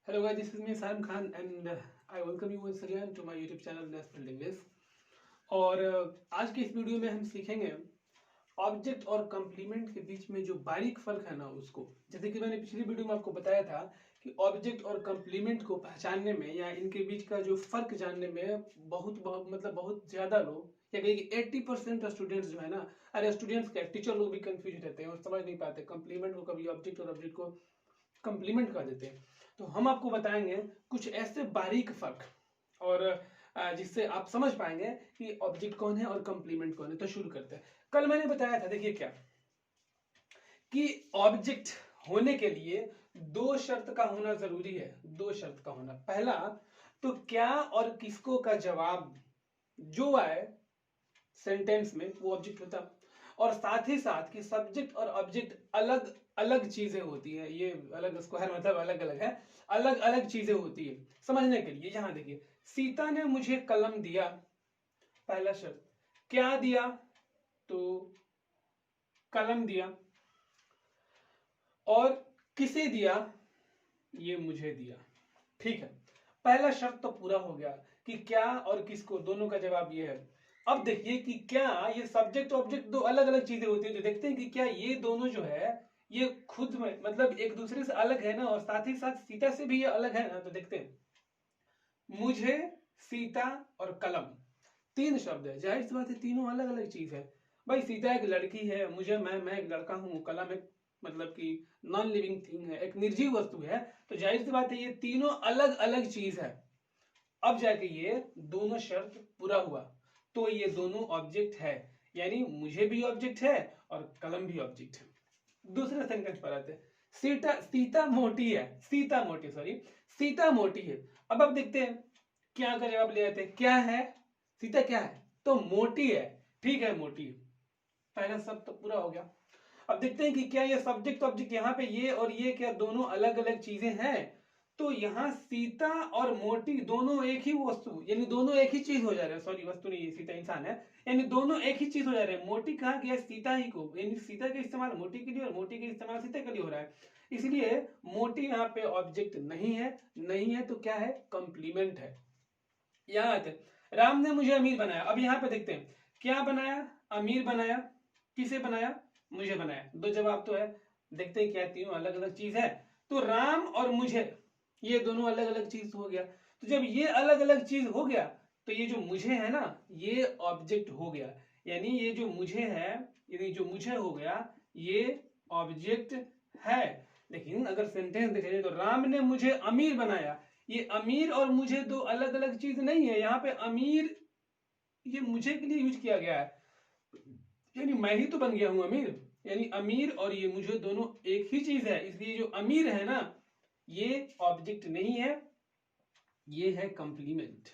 Hello guys, this is me Salim Khan and I welcome you once again to my YouTube channel Nest Building This। और आज के इस video में हम सीखेंगे ऑब्जेक्ट और कंप्लीमेंट के बीच में जो बारीक फर्क है ना उसको। जैसे कि मैंने पिछली वीडियो में आपको बताया था कि ऑब्जेक्ट और कंप्लीमेंट को पहचानने में या इनके बीच का जो फर्क जानने में बहुत ज़्यादा लोग या कहीं 80% स्टूडेंट्स जो है ना, अरे स्टूडेंट्स क्या टीचर लोग भी कंफ्यूज रहते हैं और समझ नहीं पाते, कंप्लीमेंट को कभी ऑब्जेक्ट और ऑब्जेक्ट को कंप्लीमेंट कर देते हैं। तो हम आपको बताएंगे कुछ ऐसे बारीक फर्क और जिससे आप समझ पाएंगे कि ऑब्जेक्ट कौन है और कंप्लीमेंट कौन है। तो शुरू करते हैं। कल मैंने बताया था, देखिए क्या, कि ऑब्जेक्ट होने के लिए दो शर्त का होना जरूरी है। दो शर्त का होना, पहला तो क्या और किसको का जवाब जो आए सेंटेंस में वो ऑब्जेक्ट होता, और साथ ही साथ कि सब्जेक्ट और ऑब्जेक्ट अलग अलग चीजें होती है। ये अलग स्क्वायर मतलब अलग अलग है, अलग अलग चीजें होती है समझने के लिए। यहां देखिए, सीता ने मुझे कलम दिया, पहला शब्द। क्या दिया? तो कलम दिया। और किसे दिया? ये मुझे दिया। ठीक है, पहला शर्त तो पूरा हो गया कि क्या और किसको, दोनों का जवाब ये है। अब देखिए कि क्या ये सब्जेक्ट ऑब्जेक्ट दो अलग अलग चीजें होती है, तो देखते हैं कि क्या ये दोनों जो है ये खुद में मतलब एक दूसरे से अलग है ना, और साथ ही साथ सीता से भी ये अलग है ना। तो देखते हैं, मुझे, सीता और कलम, तीन शब्द है। जाहिर सी बात है तीनों अलग अलग चीज है। भाई सीता एक लड़की है, मुझे मैं एक लड़का हूं, कलम एक मतलब कि नॉन लिविंग थिंग है, एक निर्जीव वस्तु है। तो जाहिर सी बात है ये तीनों अलग अलग चीज है। अब जाके ये दोनों शर्त पूरा हुआ तो ये दोनों ऑब्जेक्ट है, यानी मुझे भी ऑब्जेक्ट है और कलम भी ऑब्जेक्ट है। दूसरे सेंटेंस पर आते हैं। सीता सीता मोटी है, सीता मोटी, सॉरी, सीता मोटी है। अब देखते हैं क्या का जवाब ले आते हैं। क्या है? सीता क्या है? तो मोटी है। ठीक है, मोटी है। पहला सब तो पूरा हो गया। अब देखते हैं कि क्या ये सब्जेक्ट ऑब्जेक्ट यहाँ पे ये और ये क्या दोनों अलग अलग चीजें हैं। तो यहाँ सीता और मोटी दोनों एक ही वस्तु, यानी दोनों एक ही चीज हो जा रहे हैं। सॉरी, वस्तु नहीं, ये सीता इंसान है, यानी दोनों एक ही चीज हो जा रहे हैं। मोटी कहा गया सीता ही को, यानी सीता का इस्तेमाल मोटी के लिए और मोटी का इस्तेमाल सीता के लिए हो रहा है। इसलिए मोटी यहाँ पे ऑब्जेक्ट नहीं है। नहीं है तो क्या है? कंप्लीमेंट है। यहाँ आते, राम ने मुझे अमीर बनाया। अब यहाँ पे देखते हैं क्या बनाया? अमीर बनाया। किसे बनाया? मुझे बनाया। दो जवाब तो है। देखते हैं क्या तीनों अलग अलग चीज है। तो राम और मुझे ये दोनों अलग अलग चीज हो गया। तो जब ये अलग अलग चीज हो गया तो ये जो मुझे है ना ये ऑब्जेक्ट हो गया, यानी ये जो मुझे है, यानी जो मुझे हो गया ये ऑब्जेक्ट है। लेकिन अगर सेंटेंस देखा जाए तो राम ने मुझे अमीर बनाया, ये अमीर और मुझे दो अलग अलग चीज नहीं है। यहाँ पे अमीर ये मुझे के लिए यूज किया गया है, यानी मैं ही तो बन गया हूं अमीर। यानी अमीर और ये मुझे दोनों एक ही चीज है, इसलिए जो अमीर है ना ये ऑब्जेक्ट नहीं है, ये है कंप्लीमेंट।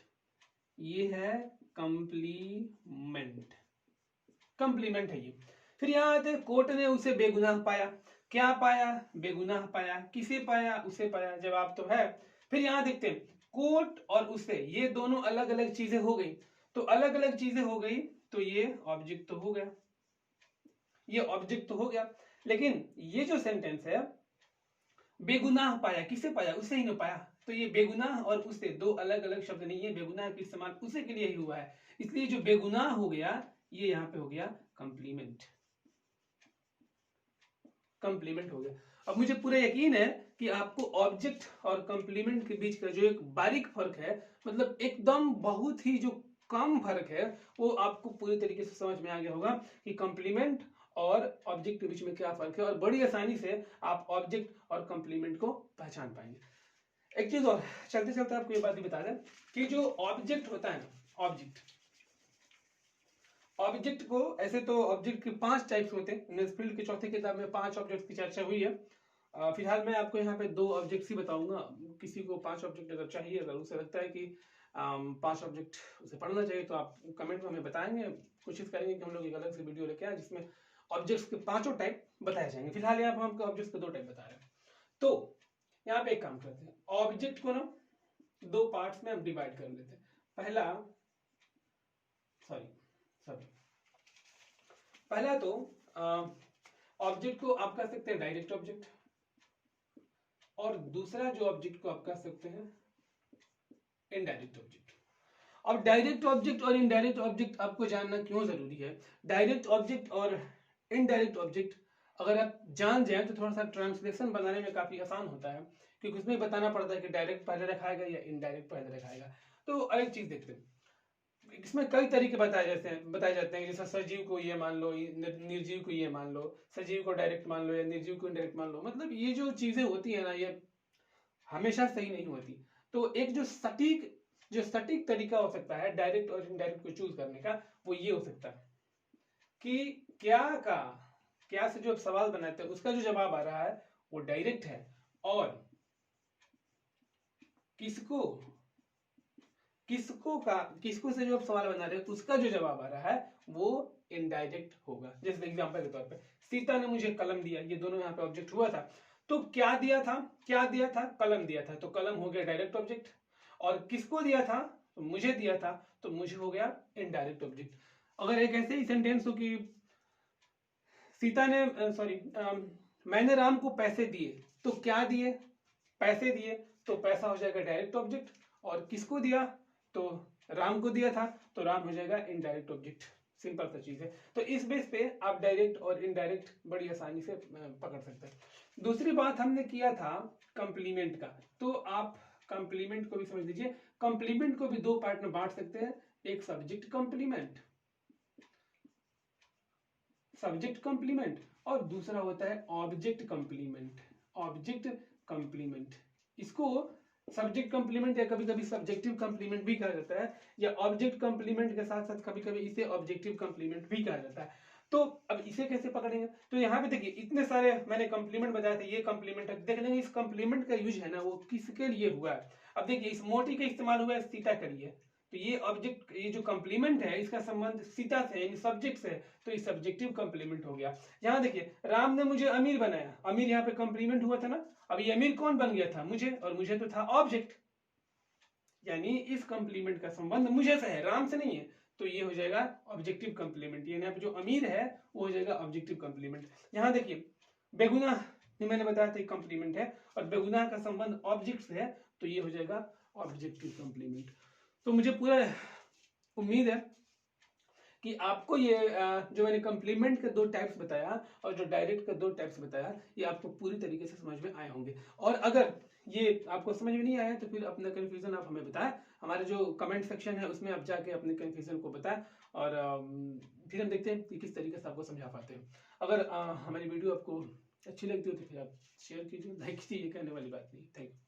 ये है कंप्लीमेंट, कंप्लीमेंट है ये। फिर यहां आते, कोर्ट ने उसे बेगुनाह पाया। क्या पाया? बेगुनाह पाया। किसे पाया? उसे पाया। जवाब तो है। फिर यहां देखते हैं, कोर्ट और उसे ये दोनों अलग अलग चीजें हो गई। तो अलग अलग चीजें हो गई तो ये ऑब्जेक्ट तो हो गया, ये ऑब्जेक्ट तो हो गया। लेकिन ये जो सेंटेंस है, बेगुनाह पाया, किसे पाया? उसे ही ना पाया। तो ये बेगुनाह और उसे दो अलग अलग शब्द नहीं है, बेगुनाह का इस्तेमाल उसे के लिए ही हुआ है। इसलिए जो बेगुनाह हो गया ये यहां पे हो गया कंप्लीमेंट, कंप्लीमेंट हो गया। अब मुझे पूरा यकीन है कि आपको ऑब्जेक्ट और कंप्लीमेंट के बीच का जो एक बारीक फर्क है, मतलब एकदम बहुत ही जो कम फर्क है, वो आपको पूरी तरीके से समझ में आ गया होगा कि कंप्लीमेंट और ऑब्जेक्ट के बीच में क्या फर्क है, और बड़ी आसानी से आप ऑब्जेक्ट और कंप्लीमेंट को पहचान पाएंगे। एक चीज और चलते चलते आपको ये बात भी बता दें कि जो ऑब्जेक्ट होता है ना, ऑब्जेक्ट, ऑब्जेक्ट को ऐसे तो ऑब्जेक्ट के 5 टाइप्स होते हैं। नेस्फील्ड की चौथी किताब में 5 ऑब्जेक्ट की चर्चा हुई है। फिलहाल मैं आपको यहाँ पे 2 ऑब्जेक्ट्स ही बताऊंगा। किसी को 5 ऑब्जेक्ट अगर चाहिए, अगर उसे लगता है कि 5 ऑब्जेक्ट उसे पढ़ना चाहिए तो आप कमेंट में हमें बताएंगे। कोशिश करेंगे कि हम लोग एक अलग से वीडियो लेके आए जिसमें ऑब्जेक्ट्स के 5 टाइप बताए जाएंगे। फिलहाल यहाँ पर हम ऑब्जेक्ट्स के 2 टाइप बता रहे हैं। तो यहाँ पे एक काम करते हैं, ऑब्जेक्ट को ना 2 पार्ट्स में हम डिवाइड कर लेते हैं। पहला, सॉरी सॉरी पहला तो ऑब्जेक्ट को आप कह सकते हैं डायरेक्ट ऑब्जेक्ट, और दूसरा जो ऑब्जेक्ट को आप कह सकते हैं इनडायरेक्ट ऑब्जेक्ट। अब डायरेक्ट ऑब्जेक्ट और इनडायरेक्ट ऑब्जेक्ट आपको जानना क्यों जरूरी है? डायरेक्ट ऑब्जेक्ट और इनडायरेक्ट ऑब्जेक्ट अगर आप जान जाए तो थोड़ा सा ट्रांसलेशन बनाने में काफी आसान होता है, क्योंकि उसमें बताना पड़ता है कि डायरेक्ट पहले रखाएगा या इनडायरेक्ट पहले रखाएगा। तो एक चीज देखते हैं, इसमें कई तरीके बताए जाते हैं, जैसे सजीव को ये मान लो, निर्जीव को ये मान लो, सजीव को डायरेक्ट मान लो या निर्जीव को इनडायरेक्ट मान लो। मतलब ये जो चीजें होती है ना, ये हमेशा सही नहीं होती। तो एक जो सटीक तरीका हो सकता है डायरेक्ट और इनडायरेक्ट को चूज करने का, वो ये हो सकता है कि क्या से जो आप सवाल बनाते हैं उसका जो जवाब आ रहा है वो डायरेक्ट है, और किसको से जो आप सवाल बना रहे हैं उसका जो जवाब आ रहा है वो इनडायरेक्ट होगा। जैसे एग्जांपल के तौर पे सीता ने मुझे कलम दिया, ये दोनों यहाँ पे ऑब्जेक्ट हुआ था। तो क्या दिया था? कलम दिया था, तो कलम हो गया डायरेक्ट ऑब्जेक्ट। और किसको दिया था? तो मुझे दिया था, तो मुझे हो गया इनडायरेक्ट ऑब्जेक्ट। अगर एक ऐसे ही सेंटेंस हो कि सीता ने मैंने राम को पैसे दिए, तो क्या दिए? पैसे दिए, तो पैसा हो जाएगा डायरेक्ट ऑब्जेक्ट। और किसको दिया? तो राम को दिया था, तो राम हो जाएगा इनडायरेक्ट ऑब्जेक्ट। सिंपल सा चीज है। तो इस बेस पे आप डायरेक्ट और इनडायरेक्ट बड़ी आसानी से पकड़ सकते हैं। दूसरी बात हमने किया था कंप्लीमेंट का, तो आप कंप्लीमेंट को भी समझ लीजिए। कंप्लीमेंट को भी दो पार्ट में बांट सकते हैं, एक सब्जेक्ट कंप्लीमेंट और दूसरा होता है ऑब्जेक्ट कंप्लीमेंट। इसको सब्जेक्ट कंप्लीमेंट या कभी कभी सब्जेक्टिव कंप्लीमेंट भी कहा जाता है, या ऑब्जेक्ट कंप्लीमेंट के साथ साथ कभी कभी इसे ऑब्जेक्टिव कंप्लीमेंट भी कहा जाता है। तो अब इसे कैसे पकड़ेंगे? तो यहाँ पे देखिए इतने सारे मैंने कंप्लीमेंट बताए थे, ये कंप्लीमेंट है। देख लेंगे इस कंप्लीमेंट का यूज है ना वो किसके लिए हुआ है। अब देखिए इस मोटी का इस्तेमाल हुआ है सीता के लिए, तो ये ऑब्जेक्ट, ये जो कंप्लीमेंट है इसका संबंध सीता से यानी सब्जेक्ट से, तो ये सब्जेक्टिव कंप्लीमेंट हो गया। यहाँ देखिए राम ने मुझे अमीर बनाया, अमीर यहाँ पे कंप्लीमेंट हुआ था ना। अब ये अमीर कौन बन गया था? मुझे, और मुझे तो था ऑब्जेक्ट, यानी इस कंप्लीमेंट का संबंध मुझे से है, राम से नहीं है। तो ये हो जाएगा ऑब्जेक्टिव कंप्लीमेंट, यानी यहाँ पे जो अमीर है वो हो जाएगा ऑब्जेक्टिव कंप्लीमेंट। यहाँ देखिए बेगुनाह मैंने बताया था कंप्लीमेंट है, और बेगुनाह का संबंध ऑब्जेक्ट से है, तो ये हो जाएगा ऑब्जेक्टिव कंप्लीमेंट। तो मुझे पूरा उम्मीद है कि आपको ये जो मैंने कंप्लीमेंट के दो टाइप्स बताया और जो डायरेक्ट के दो टाइप्स बताया, ये आपको पूरी तरीके से समझ में आए होंगे। और अगर ये आपको समझ में नहीं आया तो फिर अपना कंफ्यूजन आप हमें बताएं, हमारे जो कमेंट सेक्शन है उसमें आप जाके अपने कंफ्यूजन को बताएं, और फिर हम देखते हैं कि किस तरीके से आपको समझा पाते हैं। अगर हमारी वीडियो आपको अच्छी लगती हो तो फिर आप शेयर कीजिए, लाइक कीजिए, कहने वाली बात नहीं। Thank you.